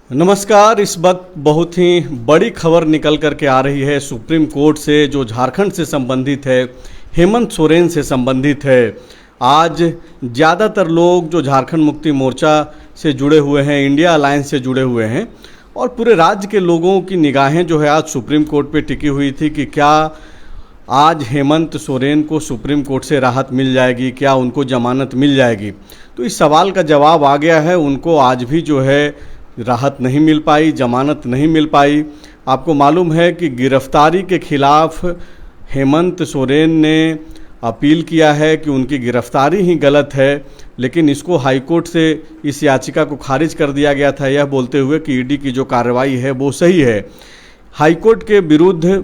नमस्कार। इस वक्त बहुत ही बड़ी खबर निकल कर के आ रही है सुप्रीम कोर्ट से, जो झारखंड से संबंधित है, हेमंत सोरेन से संबंधित है। आज ज़्यादातर लोग जो झारखंड मुक्ति मोर्चा से जुड़े हुए हैं, इंडिया अलायंस से जुड़े हुए हैं, और पूरे राज्य के लोगों की निगाहें जो है आज सुप्रीम कोर्ट पे टिकी हुई थी कि क्या आज हेमंत सोरेन को सुप्रीम कोर्ट से राहत मिल जाएगी, क्या उनको जमानत मिल जाएगी। तो इस सवाल का जवाब आ गया है। उनको आज भी जो है राहत नहीं मिल पाई, जमानत नहीं मिल पाई। आपको मालूम है कि गिरफ्तारी के खिलाफ हेमंत सोरेन ने अपील किया है कि उनकी गिरफ्तारी ही गलत है, लेकिन इसको हाईकोर्ट से इस याचिका को खारिज कर दिया गया था, यह बोलते हुए कि ईडी की जो कार्रवाई है वो सही है। हाईकोर्ट के विरुद्ध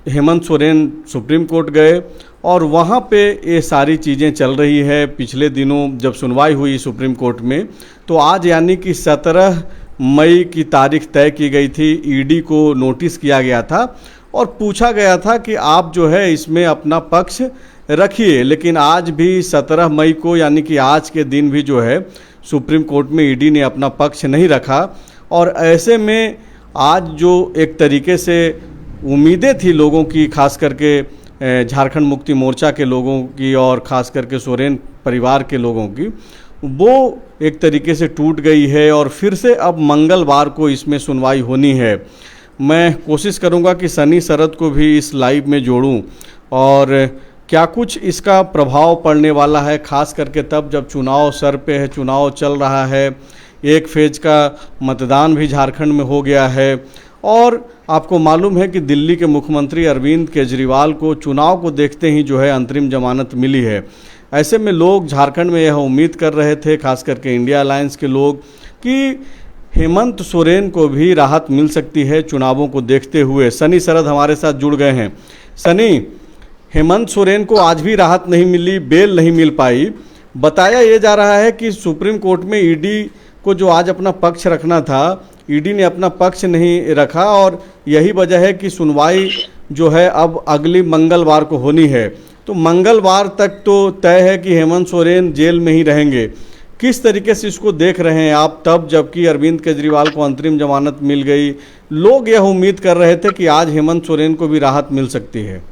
हेमंत सोरेन सुप्रीम कोर्ट गए और वहाँ पे ये सारी चीज़ें चल रही है। पिछले दिनों जब सुनवाई हुई सुप्रीम कोर्ट में, तो आज यानी कि 17 मई की तारीख तय की गई थी। ईडी को नोटिस किया गया था और पूछा गया था कि आप जो है इसमें अपना पक्ष रखिए, लेकिन आज भी 17 मई को यानी कि आज के दिन भी जो है सुप्रीम कोर्ट में ईडी ने अपना पक्ष नहीं रखा। और ऐसे में आज जो एक तरीके से उम्मीदें थी लोगों की, खास करके झारखंड मुक्ति मोर्चा के लोगों की और ख़ास करके सोरेन परिवार के लोगों की, वो एक तरीके से टूट गई है। और फिर से अब मंगलवार को इसमें सुनवाई होनी है। मैं कोशिश करूंगा कि सनी शरद को भी इस लाइव में जोड़ूं और क्या कुछ इसका प्रभाव पड़ने वाला है, ख़ास करके तब जब चुनाव सर पे है, चुनाव चल रहा है, एक फेज का मतदान भी झारखंड में हो गया है। और आपको मालूम है कि दिल्ली के मुख्यमंत्री अरविंद केजरीवाल को चुनाव को देखते ही जो है अंतरिम जमानत मिली है। ऐसे में लोग झारखंड में यह उम्मीद कर रहे थे, खास करके इंडिया अलायंस के लोग, कि हेमंत सोरेन को भी राहत मिल सकती है चुनावों को देखते हुए। सनी शरद हमारे साथ जुड़ गए हैं। सनी, हेमंत सोरेन को आज भी राहत नहीं मिली, बेल नहीं मिल पाई। बताया ये जा रहा है कि सुप्रीम कोर्ट में ईडी को जो आज अपना पक्ष रखना था, ईडी ने अपना पक्ष नहीं रखा और यही वजह है कि सुनवाई जो है अब अगली मंगलवार को होनी है। तो मंगलवार तक तो तय है कि हेमंत सोरेन जेल में ही रहेंगे। किस तरीके से इसको देख रहे हैं आप, तब जबकि अरविंद केजरीवाल को अंतरिम जमानत मिल गई? लोग यह उम्मीद कर रहे थे कि आज हेमंत सोरेन को भी राहत मिल सकती है।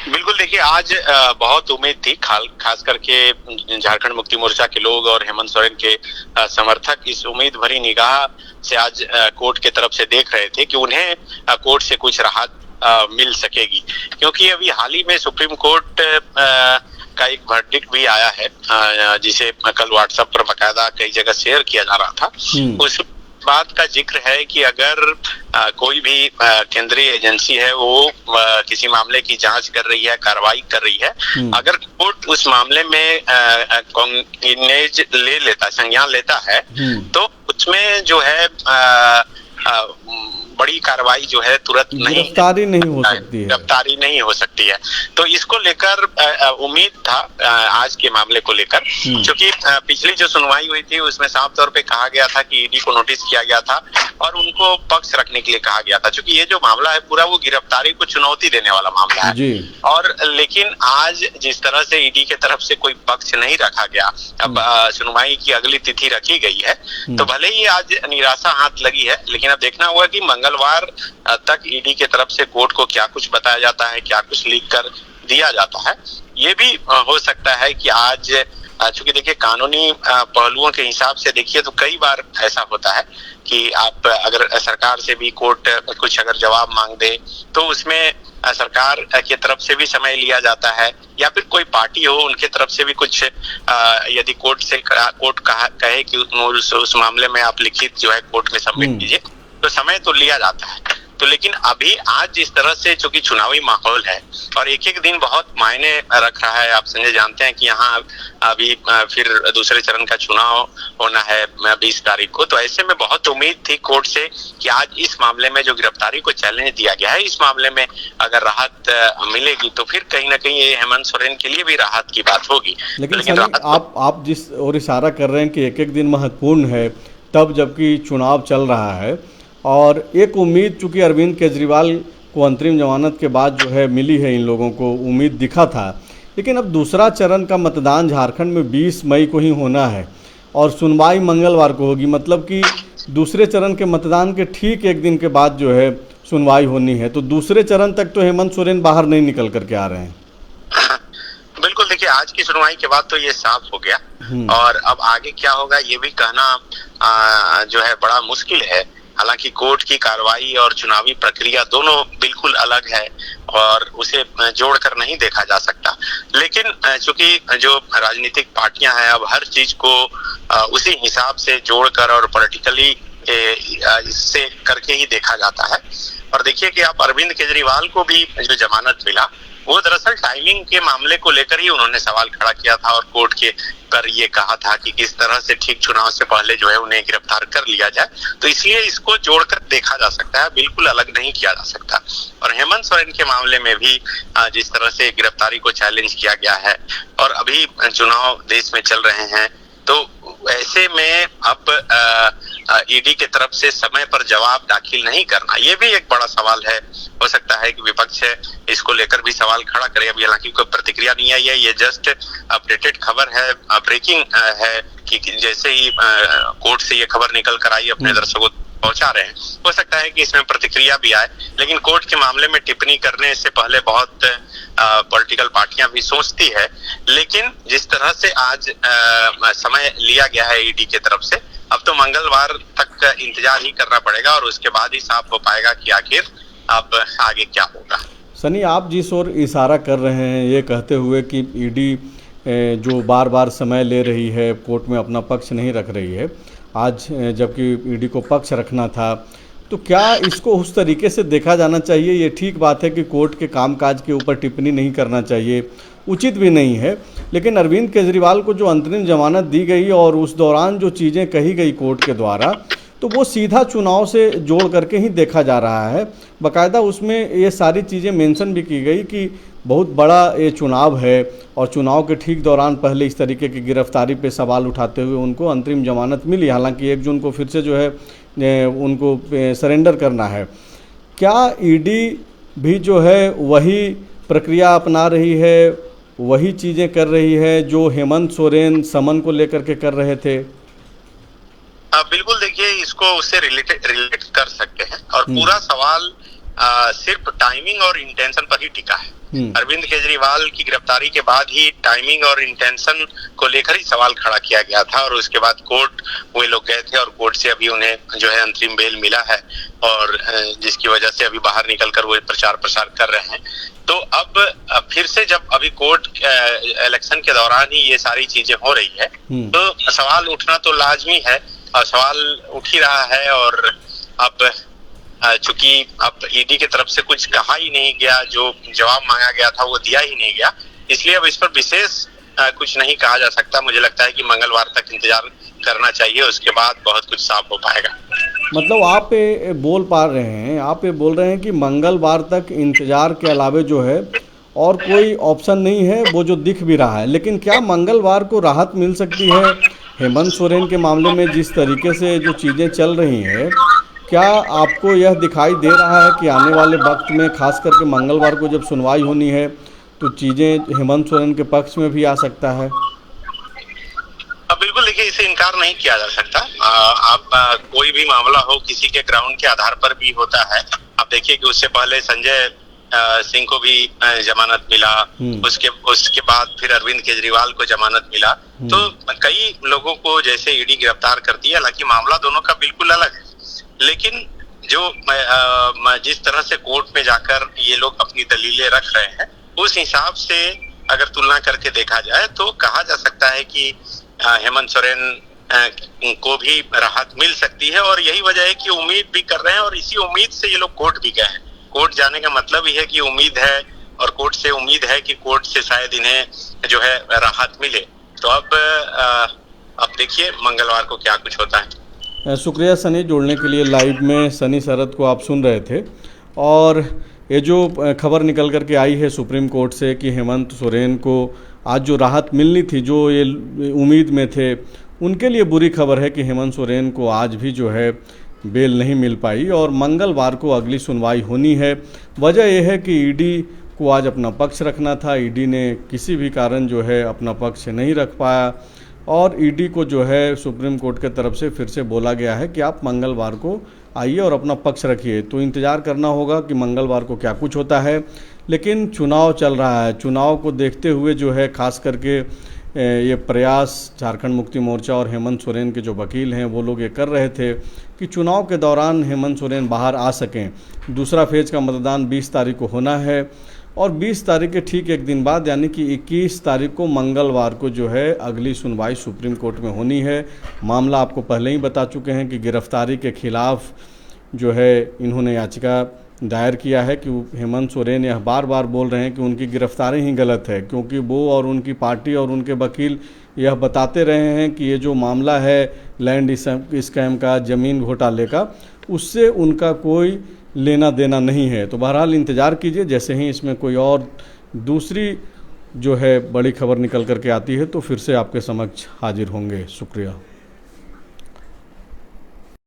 बिल्कुल, देखिए आज बहुत उम्मीद थी, खास करके झारखंड मुक्ति मोर्चा के लोग और हेमंत सोरेन के समर्थक इस उम्मीद भरी निगाह से आज कोर्ट के तरफ से देख रहे थे कि उन्हें कोर्ट से कुछ राहत मिल सकेगी, क्योंकि अभी हाल ही में सुप्रीम कोर्ट का एक वर्डिक्ट भी आया है, जिसे कल व्हाट्सएप पर बकायदा कई जगह शेयर किया जा रहा था। उस बात का जिक्र है कि अगर कोई भी केंद्रीय एजेंसी है वो किसी मामले की जांच कर रही है, कार्रवाई कर रही है, अगर कोर्ट उस मामले में कॉग्निज ले लेता, संज्ञान लेता है, तो उसमें जो है बड़ी कार्रवाई जो है तुरंत गिरफ्तारी नहीं हो सकती है, गिरफ्तारी नहीं हो सकती है। तो इसको लेकर उम्मीद था आज के मामले को लेकर, क्योंकि पिछली जो सुनवाई हुई थी उसमें साफ तौर पे कहा गया था कि ईडी को नोटिस किया गया था और उनको पक्ष रखने के लिए कहा गया था, क्योंकि ये जो मामला है पूरा वो गिरफ्तारी को चुनौती देने वाला मामला है जी। और लेकिन आज जिस तरह से ईडी के तरफ से कोई पक्ष नहीं रखा गया, अब सुनवाई की अगली तिथि रखी गई है, तो भले ही आज निराशा हाथ लगी है, लेकिन अब देखना होगा कि मंगलवार तक ईडी के तरफ से कोर्ट को क्या कुछ बताया जाता है, क्या कुछ लिख कर दिया जाता है। ये भी हो सकता है कि आज, चूंकि देखिए कानूनी पहलुओं के हिसाब से देखिए तो कई बार ऐसा होता है कि आप अगर सरकार से भी कोर्ट कुछ अगर जवाब मांग दे तो उसमें सरकार की तरफ से भी समय लिया जाता है, या फिर कोई पार्टी हो उनके तरफ से भी कुछ यदि कोर्ट कहे कि उस मामले में आप लिखित जो है कोर्ट में सबमिट कीजिए, तो समय तो लिया जाता है। तो लेकिन अभी आज जिस तरह से चूंकि चुनावी माहौल है और एक एक दिन बहुत मायने रख रहा है, आप संजय जानते हैं कि यहाँ अभी फिर दूसरे चरण का चुनाव होना है 20 तारीख को, तो ऐसे में बहुत उम्मीद थी कोर्ट से कि आज इस मामले में जो गिरफ्तारी को चैलेंज दिया गया है, इस मामले में अगर राहत मिलेगी तो फिर कहीं ना कहीं ये हेमंत सोरेन के लिए भी राहत की बात होगी। लेकिन आप जिस और इशारा कर रहे हैं कि एक एक दिन महत्वपूर्ण है, तब जबकि चुनाव चल रहा है और एक उम्मीद चूँकि अरविंद केजरीवाल को अंतरिम जमानत के बाद जो है मिली है, इन लोगों को उम्मीद दिखा था, लेकिन अब दूसरा चरण का मतदान झारखंड में 20 मई को ही होना है और सुनवाई मंगलवार को होगी। मतलब कि दूसरे चरण के मतदान के ठीक एक दिन के बाद जो है सुनवाई होनी है, तो दूसरे चरण तक तो हेमंत सोरेन बाहर नहीं निकल करके आ रहे हैं। बिल्कुल, देखिए आज की सुनवाई के बाद तो ये साफ हो गया और अब आगे क्या होगा ये भी कहना जो है बड़ा मुश्किल है। हालांकि कोर्ट की कार्रवाई और चुनावी प्रक्रिया दोनों बिल्कुल अलग है और उसे जोड़कर नहीं देखा जा सकता, लेकिन चूंकि जो राजनीतिक पार्टियां हैं अब हर चीज को उसी हिसाब से जोड़कर और पॉलिटिकली इससे करके ही देखा जाता है। और देखिए कि आप अरविंद केजरीवाल को भी जो जमानत मिला वो दरअसल टाइमिंग के मामले को लेकर ही उन्होंने सवाल खड़ा किया था और कोर्ट के पर ये कहा था कि किस तरह से ठीक चुनाव से पहले जो है उन्हें गिरफ्तार कर लिया जाए, तो इसलिए इसको जोड़कर देखा जा सकता है, बिल्कुल अलग नहीं किया जा सकता। और हेमंत सोरेन के मामले में भी जिस तरह से गिरफ्तारी को चैलेंज किया गया है और अभी चुनाव देश में चल रहे हैं, तो ऐसे में अब ईडी के तरफ से समय पर जवाब दाखिल नहीं करना ये भी एक बड़ा सवाल है। हो सकता है कि विपक्ष इसको लेकर भी सवाल खड़ा करे। अभी हालांकि कोई प्रतिक्रिया नहीं आई है, ये जस्ट अपडेटेड खबर है, ब्रेकिंग है कि जैसे ही कोर्ट से ये खबर निकल कर आई अपने दर्शकों पहुंचा रहे हैं। हो सकता है कि इसमें प्रतिक्रिया भी आए, लेकिन कोर्ट के मामले में टिप्पणी करने से पहले बहुत पॉलिटिकल पार्टियां भी सोचती है। लेकिन जिस तरह से आज समय लिया गया है ईडी के तरफ से, अब तो मंगलवार तक इंतजार ही करना पड़ेगा और उसके बाद ही साफ हो पाएगा कि आखिर अब आगे क्या होगा। सनी, आप जिस ओर इशारा कर रहे हैं ये कहते हुए कि ईडी जो बार बार समय ले रही है, कोर्ट में अपना पक्ष नहीं रख रही है, आज जबकि ईडी को पक्ष रखना था, तो क्या इसको उस तरीके से देखा जाना चाहिए? ये ठीक बात है कि कोर्ट के कामकाज के ऊपर टिप्पणी नहीं करना चाहिए, उचित भी नहीं है, लेकिन अरविंद केजरीवाल को जो अंतरिम जमानत दी गई और उस दौरान जो चीज़ें कही गई कोर्ट के द्वारा, तो वो सीधा चुनाव से जोड़ करके ही देखा जा रहा है। बाकायदा उसमें ये सारी चीज़ें मेंशन भी की गई कि बहुत बड़ा ये चुनाव है और चुनाव के ठीक दौरान पहले इस तरीके की गिरफ्तारी पे सवाल उठाते हुए उनको अंतरिम जमानत मिली। हालांकि 1 जून को फिर से जो है उनको सरेंडर करना है। क्या ईडी भी जो है वही प्रक्रिया अपना रही है, वही चीज़ें कर रही है जो हेमंत सोरेन समन को लेकर के कर रहे थे? बिल्कुल, देखिए इसको उससे रिलेट कर सकते हैं और पूरा सवाल सिर्फ टाइमिंग और इंटेंशन पर ही टिका है। अरविंद केजरीवाल की गिरफ्तारी के बाद ही टाइमिंग और इंटेंशन को लेकर ही सवाल खड़ा किया गया था और उसके बाद कोर्ट वे लोग गए थे और कोर्ट से अभी उन्हें जो है अंतरिम बेल मिला है और जिसकी वजह से अभी बाहर निकलकर वो प्रचार प्रसार कर रहे हैं। तो अब फिर से जब अभी कोर्ट इलेक्शन के दौरान ही ये सारी चीजें हो रही है तो सवाल उठना तो लाजमी है और सवाल उठ ही रहा है। और अब चूंकि अब ईडी की तरफ से कुछ कहा ही नहीं गया, जो जवाब मांगा गया था वो दिया ही नहीं गया, इसलिए अब इस पर विशेष कुछ नहीं कहा जा सकता। मुझे लगता है कि मंगलवार तक इंतजार करना चाहिए, उसके बाद बहुत कुछ साफ हो पाएगा। मतलब आप ये बोल पा रहे हैं, आप ये बोल रहे हैं कि मंगलवार तक इंतजार के अलावे जो है और कोई ऑप्शन नहीं है, वो जो दिख भी रहा है। लेकिन क्या मंगलवार को राहत मिल सकती है हेमंत सोरेन के मामले में? जिस तरीके से जो चीज़ें चल रही हैं, क्या आपको यह दिखाई दे रहा है कि आने वाले वक्त में खास करके मंगलवार को जब सुनवाई होनी है तो चीज़ें हेमंत सोरेन के पक्ष में भी आ सकता है? बिल्कुल, देखिए इसे इनकार नहीं किया जा सकता। आप कोई भी मामला हो किसी के ग्राउंड के आधार पर भी होता है। आप देखिए कि उससे पहले संजय सिंह को भी जमानत मिला, उसके बाद फिर अरविंद केजरीवाल को जमानत मिला, तो कई लोगों को जैसे ईडी गिरफ्तार कर दिया। हालांकि मामला दोनों का बिल्कुल अलग है, लेकिन जो जिस तरह से कोर्ट में जाकर ये लोग अपनी दलीलें रख रहे हैं उस हिसाब से अगर तुलना करके देखा जाए तो कहा जा सकता है कि हेमंत सोरेन को भी राहत मिल सकती है। और यही वजह है कि उम्मीद भी कर रहे हैं और इसी उम्मीद से ये लोग कोर्ट भी गए हैं। कोर्ट जाने का मतलब ही है कि उम्मीद है और कोर्ट से उम्मीद है कि कोर्ट से शायद इन्हें जो है राहत मिले। तो अब देखिए मंगलवार को क्या कुछ होता है। शुक्रिया सनी, जुड़ने के लिए लाइव में सनी शरद को आप सुन रहे थे। और ये जो खबर निकल कर के आई है सुप्रीम कोर्ट से कि हेमंत सोरेन को आज जो राहत मिलनी थी, जो ये उम्मीद में थे, उनके लिए बुरी खबर है कि हेमंत सोरेन को आज भी जो है बेल नहीं मिल पाई और मंगलवार को अगली सुनवाई होनी है। वजह यह है कि ईडी को आज अपना पक्ष रखना था, ईडी ने किसी भी कारण जो है अपना पक्ष नहीं रख पाया और ईडी को जो है सुप्रीम कोर्ट के तरफ से फिर से बोला गया है कि आप मंगलवार को आइए और अपना पक्ष रखिए। तो इंतज़ार करना होगा कि मंगलवार को क्या कुछ होता है। लेकिन चुनाव चल रहा है, चुनाव को देखते हुए जो है खास करके ये प्रयास झारखंड मुक्ति मोर्चा और हेमंत सोरेन के जो वकील हैं वो लोग ये कर रहे थे कि चुनाव के दौरान हेमंत सोरेन बाहर आ सकें। दूसरा फेज़ का मतदान 20 तारीख को होना है और 20 तारीख के ठीक एक दिन बाद यानी कि 21 तारीख को मंगलवार को जो है अगली सुनवाई सुप्रीम कोर्ट में होनी है। मामला आपको पहले ही बता चुके हैं कि गिरफ्तारी के खिलाफ जो है इन्होंने याचिका दायर किया है कि हेमंत सोरेन यह बार बार बोल रहे हैं कि उनकी गिरफ्तारी ही गलत है, क्योंकि वो और उनकी पार्टी और उनके वकील यह बताते रहे हैं कि ये जो मामला है लैंड स्कैम का, ज़मीन घोटाले का, उससे उनका कोई लेना देना नहीं है। तो बहरहाल इंतज़ार कीजिए, जैसे ही इसमें कोई और दूसरी जो है बड़ी खबर निकल करके आती है तो फिर से आपके समक्ष हाजिर होंगे। शुक्रिया।